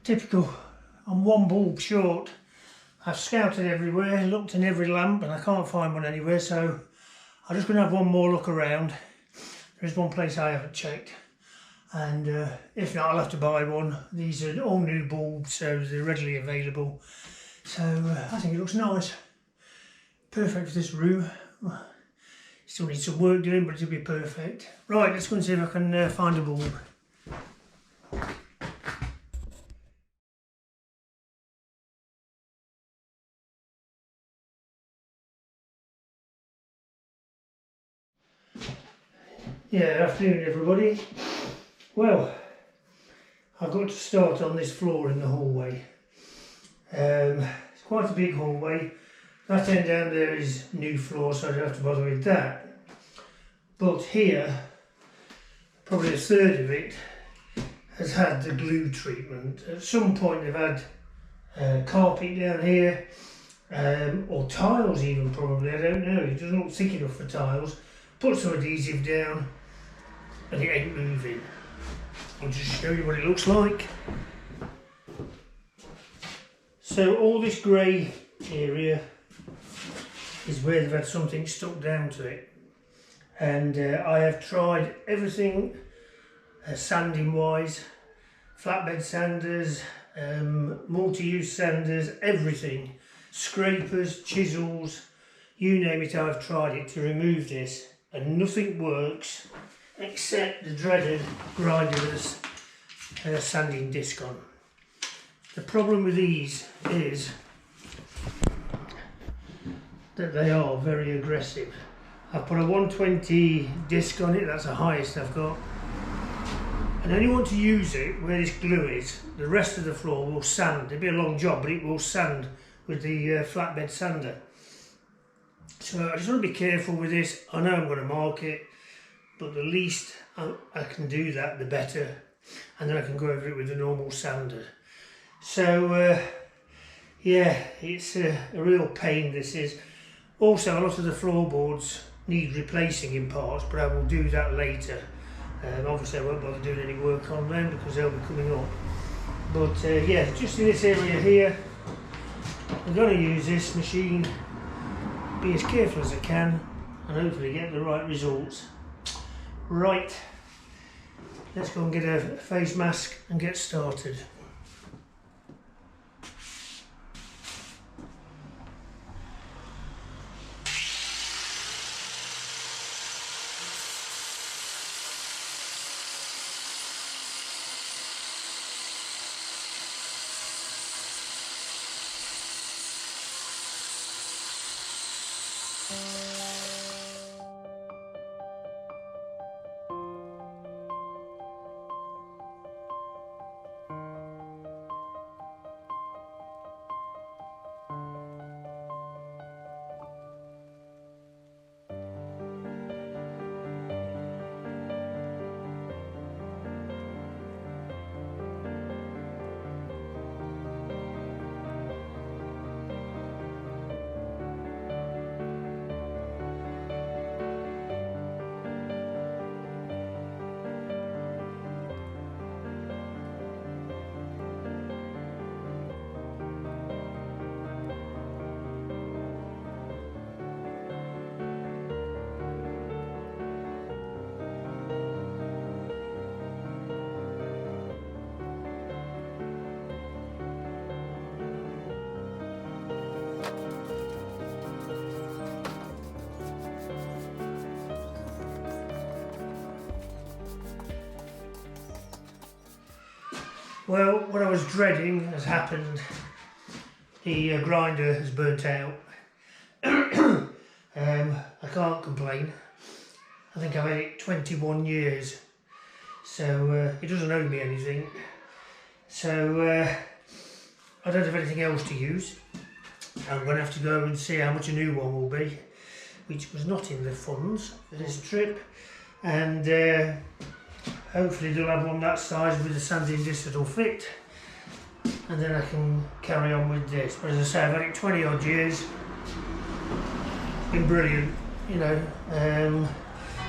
Typical. I'm one bulb short. I've scouted everywhere, looked in every lamp, and I can't find one anywhere, so I'm just going to have one more look around. There's one place I haven't checked, and if not, I'll have to buy one. These are all new bulbs, so they're readily available. So I think it looks nice. Perfect for this room. Still needs some work doing, but it'll be perfect. Right, let's go and see if I can find a bulb. Yeah, afternoon everybody. Well, I've got to start on this floor in the hallway. It's quite a big hallway. That end down there is new floor, so I don't have to bother with that. But here, probably a third of it has had the glue treatment. At some point they've had carpet down here, or tiles even probably, I don't know. It doesn't look thick enough for tiles. Put some adhesive down and it ain't moving. I'll just show you what it looks like. So all this grey area is where they've had something stuck down to it, and I have tried everything sanding wise, flatbed sanders, multi-use sanders, everything, scrapers, chisels, you name it, I've tried it to remove this, and nothing works except the dreaded grinder with a sanding disc on. The problem with these is that they are very aggressive. I've put a 120 disc on it, that's the highest I've got. And I only want to use it where this glue is. The rest of the floor will sand. It'll be a long job, but it will sand with the flatbed sander. So I just want to be careful with this. I know I'm going to mark it, but the least I can do that, the better. And then I can go over it with a normal sander. So yeah, it's a real pain, this is. Also, a lot of the floorboards need replacing in parts, but I will do that later. Obviously I won't bother doing any work on them because they'll be coming up. But yeah, just in this area here, I'm going to use this machine, be as careful as I can, and hopefully get the right results. Right, let's go and get a face mask and get started. Well, what I was dreading has happened. The grinder has burnt out. I can't complain. I think I've had it 21 years, so it doesn't owe me anything. So I don't have anything else to use. I'm going to have to go and see how much a new one will be, which was not in the funds for this trip. And hopefully they'll have one that size with a sanding disc that'll fit, and then I can carry on with this. But as I say, I've had it 20 odd years. It's been brilliant, you know.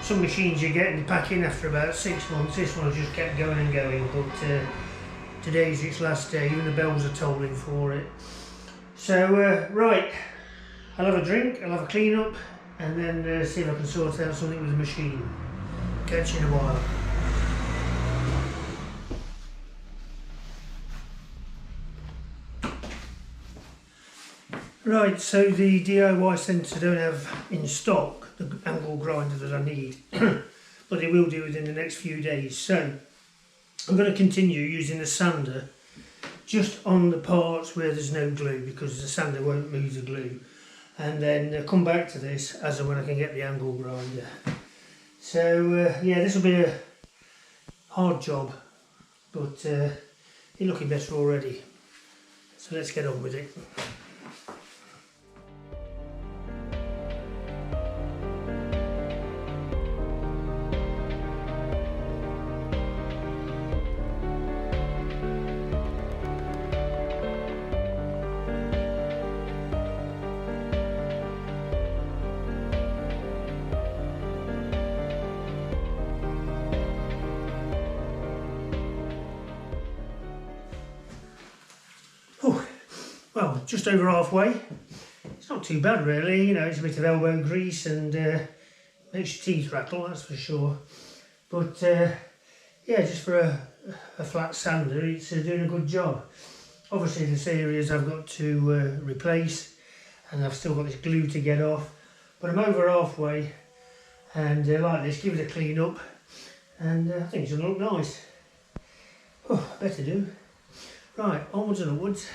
Some machines you get and you pack in after about 6 months. This one just kept going and going, but today's its last day, even the bells are tolling for it. So right, I'll have a drink, I'll have a clean up, and then see if I can sort out something with the machine. Catch you in a while. Right, so the DIY centre don't have in stock the angle grinder that I need, but it will do within the next few days. So I'm going to continue using the sander just on the parts where there's no glue, because the sander won't move the glue, and then come back to this as and when I can get the angle grinder. So yeah, this will be a hard job, but it's looking better already. So let's get on with it. Well, just over halfway. It's not too bad really, you know, it's a bit of elbow grease and makes your teeth rattle, that's for sure. But yeah, just for a flat sander, it's doing a good job. Obviously there's areas I've got to replace, and I've still got this glue to get off, but I'm over halfway, and like this, give it a clean up, and I think it's going to look nice. Oh, better do. Right, onwards and upwards.